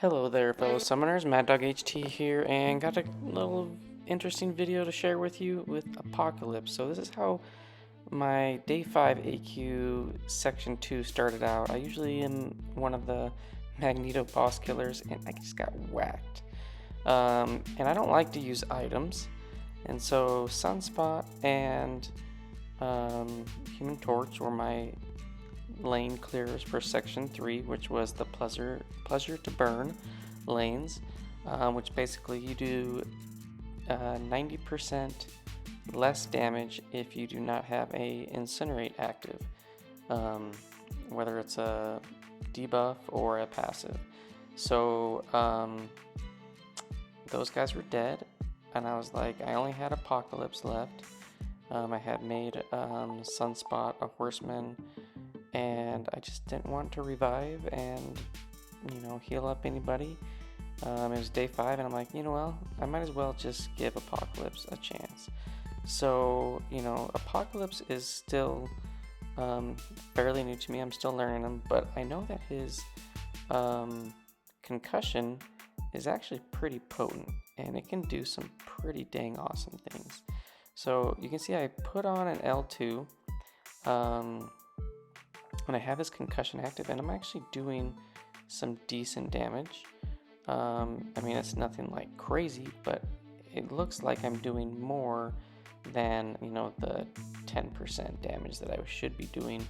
Hello there, fellow summoners. Mad Dog HT here, and got a little interesting video to share with you with Apocalypse. So this is how my Day 5 AQ Section 2 started out. I usually am one of the Magneto boss killers, and I just got whacked. And I don't like to use items, and so Sunspot and Human Torch were my lane clearers for Section 3, which was the pleasure to burn lanes, which basically you do 90% less damage if you do not have a Incinerate active, whether it's a debuff or a passive. So those guys were dead, and I was like, I only had Apocalypse left. I had made Sunspot a horseman, and I just didn't want to revive and, heal up anybody. It was Day 5, and I'm like, well, I might as well just give Apocalypse a chance. So, Apocalypse is still fairly new to me. I'm still learning him, but I know that his concussion is actually pretty potent, and it can do some pretty dang awesome things. So you can see I put on an L2 when I have his concussion active, and I'm actually doing some decent damage. It's nothing like crazy, but it looks like I'm doing more than, the 10% damage that I should be doing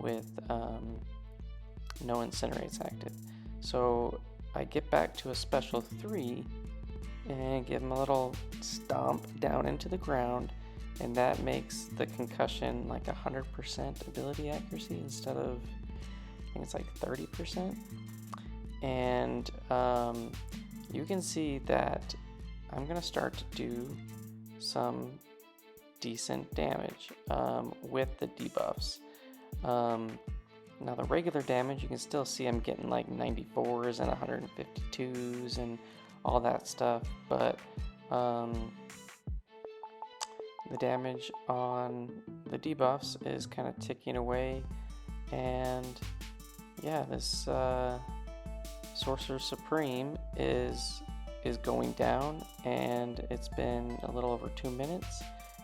with no incinerates active. So I get back to a special 3 and give him a little stomp down into the ground, and that makes the concussion like 100% ability accuracy instead of, I think it's like 30%. And you can see that I'm gonna start to do some decent damage with the debuffs. Now the regular damage, you can still see I'm getting like 94s and 152s and all that stuff, but the damage on the debuffs is kind of ticking away, and yeah, this Sorcerer Supreme is going down, and it's been a little over 2 minutes.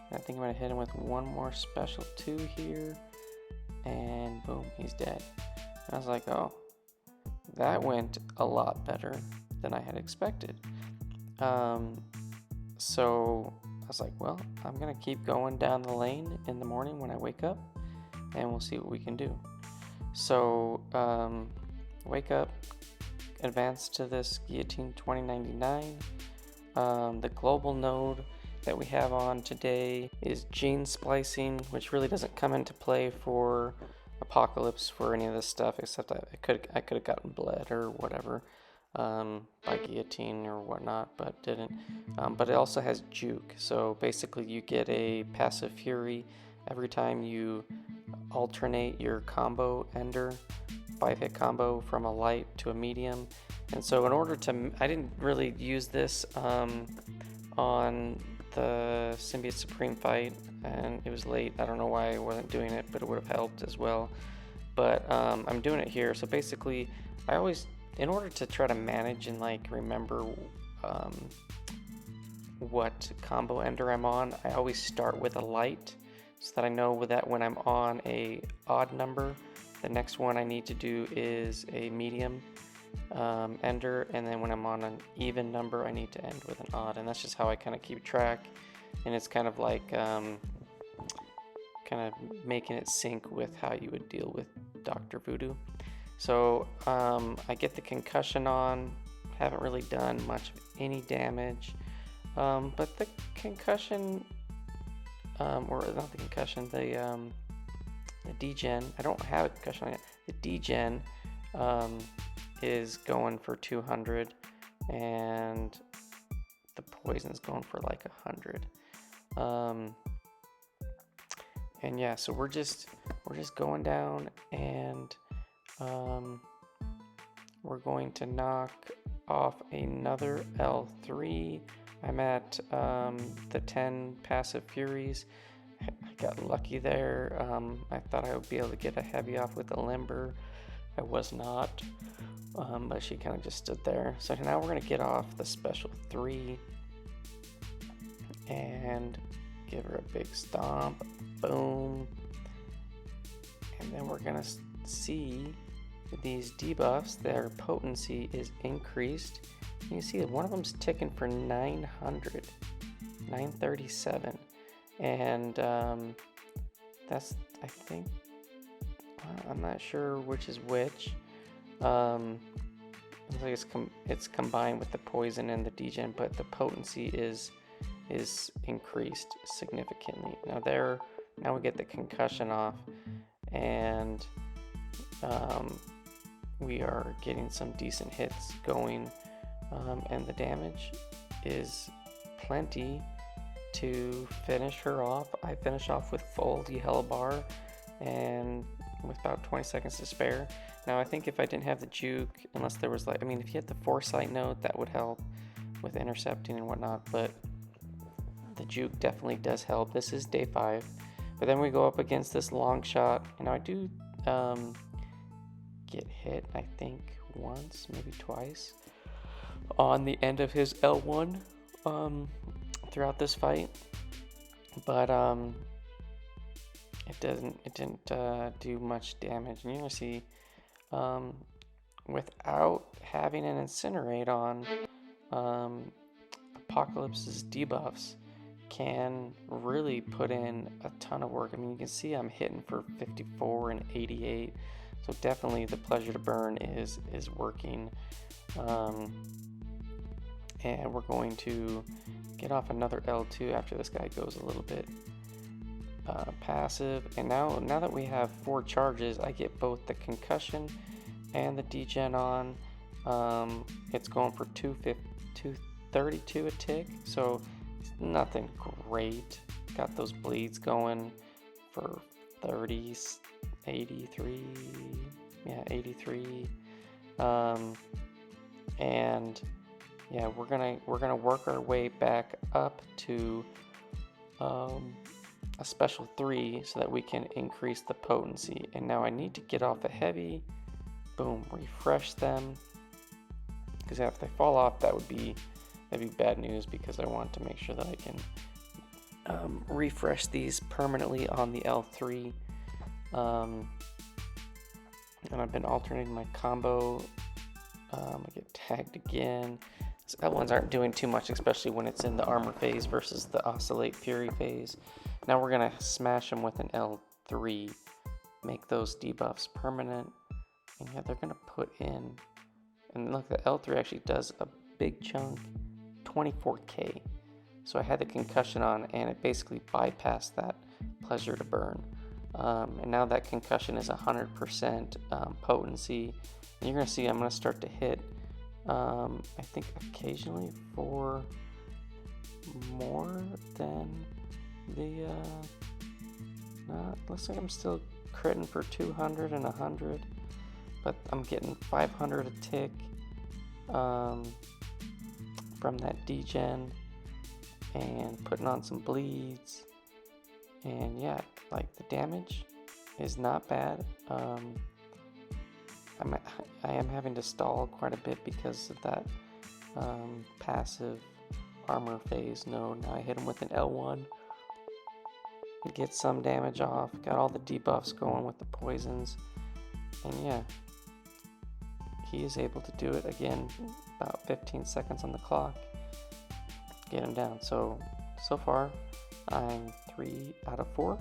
And I think I'm gonna hit him with one more special 2 here, and boom, he's dead. And I was like, oh, that went a lot better than I had expected. So I was like, well, I'm gonna keep going down the lane in the morning when I wake up, and we'll see what we can do. So wake up, advance to this Guillotine 2099. The global node that we have on today is gene splicing, which really doesn't come into play for Apocalypse for any of this stuff, except I could have gotten bled or whatever by Guillotine or whatnot, but didn't. But it also has juke, so basically you get a passive fury every time you alternate your combo ender 5-hit combo from a light to a medium. And so in order to, I didn't really use this on the Symbiote Supreme fight, and it was late. I don't know why I wasn't doing it, but it would have helped as well. But I'm doing it here. So basically, I always, in order to try to manage and like remember what combo ender I'm on, I always start with a light, so that I know that when I'm on a odd number, the next one I need to do is a medium ender, and then when I'm on an even number, I need to end with an odd, and that's just how I kind of keep track. And it's kind of like kind of making it sync with how you would deal with Dr. Voodoo. So I get the concussion on, haven't really done much of any damage, but the concussion, or not the concussion, the degen, I don't have a concussion on yet. The degen is going for 200, and the poison's going for like 100. And yeah, so we're just going down, and we're going to knock off another L3. I'm at the 10 passive furies. I got lucky there. I thought I would be able to get a heavy off with a limber, I was not, but she kind of just stood there. So now we're going to get off the special 3 and give her a big stomp. Boom. And then we're going to see these debuffs, their potency is increased. You can see that one of them's ticking for 900, 937. And that's, I think, I'm not sure which is which. Looks like it's combined with the poison and the degen, but the potency is increased significantly. Now we get the concussion off, and we are getting some decent hits going, and the damage is plenty to finish her off. I finish off with full yellow bar and with about 20 seconds to spare. Now I think if I didn't have the juke, unless there was if you had the foresight node, that would help with intercepting and whatnot, but the juke definitely does help. This is day 5, but then we go up against this Longshot. I do get hit, I think once, maybe twice, on the end of his L1 throughout this fight, but it didn't do much damage. And you're gonna see, without having an Incinerate on, Apocalypse's debuffs can really put in a ton of work. You can see I'm hitting for 54 and 88, so definitely the pleasure to burn is working. And we're going to get off another L2 after this guy goes a little bit passive. And now that we have 4 charges, I get both the concussion and the degen on. It's going for 232 a tick, so it's nothing great. Got those bleeds going for 30, 83, yeah, 83. And yeah, we're gonna work our way back up to a special 3 so that we can increase the potency. And now I need to get off a heavy. Boom, refresh them, because if they fall off, that'd be bad news, because I want to make sure that I can refresh these permanently on the L3. And I've been alternating my combo. I get tagged again. So L1s aren't doing too much, especially when it's in the armor phase versus the oscillate fury phase. Now we're gonna smash them with an L3, make those debuffs permanent, and yeah, they're gonna put in, and look, the L3 actually does a big chunk, 24k. So I had the concussion on, and it basically bypassed that pleasure to burn. And now that concussion is 100% potency. And you're gonna see I'm gonna start to hit, I think occasionally for more than the, looks like I'm still critting for 200 and 100, but I'm getting 500 a tick from that degen, and putting on some bleeds. And yeah, the damage is not bad. I am having to stall quite a bit because of that passive armor phase node. Now I hit him with an L1, get some damage off, got all the debuffs going with the poisons, and yeah, he is able to do it again. About 15 seconds on the clock, get him down. So far I'm 3 out of 4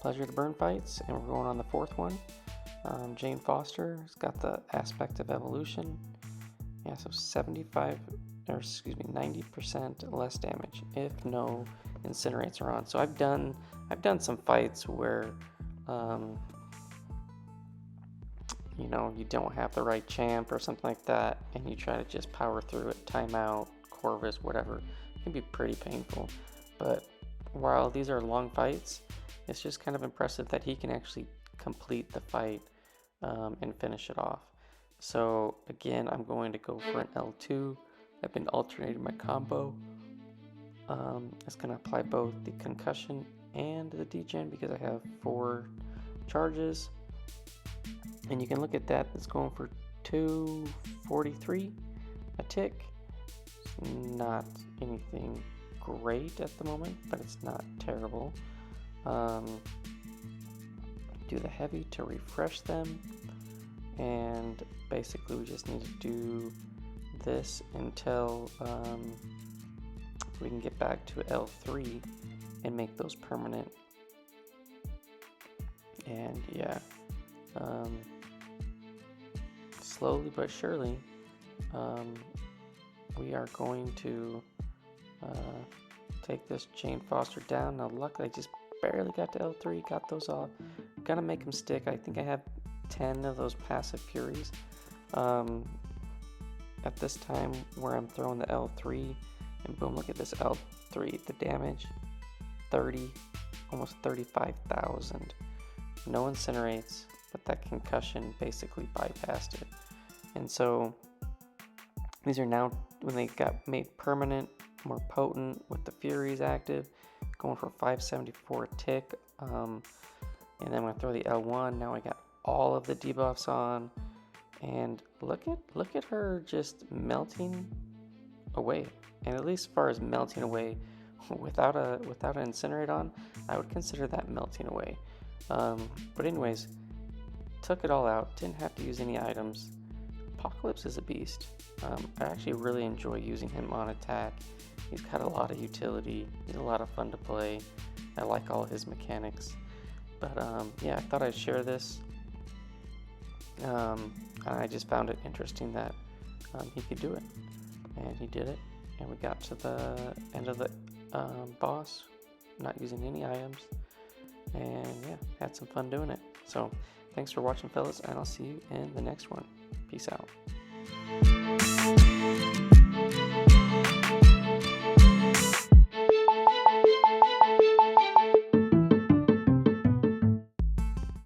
pleasure to burn fights, and we're going on the 4th one. Jane Foster has got the aspect of evolution. Yeah, so 90% less damage if no incinerates are on. So I've done some fights where you don't have the right champ or something like that, and you try to just power through it, timeout, Corvus, whatever. It can be pretty painful. But while these are long fights, it's just kind of impressive that he can actually complete the fight and finish it off. So again, I'm going to go for an L2. I've been alternating my combo. It's going to apply both the concussion and the degen because I have 4 charges. And you can look at that, it's going for 243 a tick. Not anything great at the moment, but it's not terrible. Do the heavy to refresh them, and basically we just need to do this until we can get back to L3 and make those permanent. And yeah, slowly but surely, we are going to take this Jane Foster down. Now luckily I just barely got to L3, got those off. Gonna make them stick. I think I have 10 of those passive furies at this time where I'm throwing the L3, and boom, look at this L3, the damage 30, almost 35,000. No incinerates, but that concussion basically bypassed it. And so these are now, when they got made permanent, more potent with the furies active, going for 574 a tick. And then I'm gonna throw the L1. Now I got all of the debuffs on, and look at her just melting away. And at least as far as melting away, without an incinerate on, I would consider that melting away. But anyways, took it all out. Didn't have to use any items. Apocalypse is a beast. I actually really enjoy using him on attack. He's got a lot of utility. He's a lot of fun to play. I like all his mechanics. But yeah, I thought I'd share this. I just found it interesting that he could do it. And he did it. And we got to the end of the boss, not using any items. And yeah, had some fun doing it. So thanks for watching, fellas, and I'll see you in the next one. Peace out.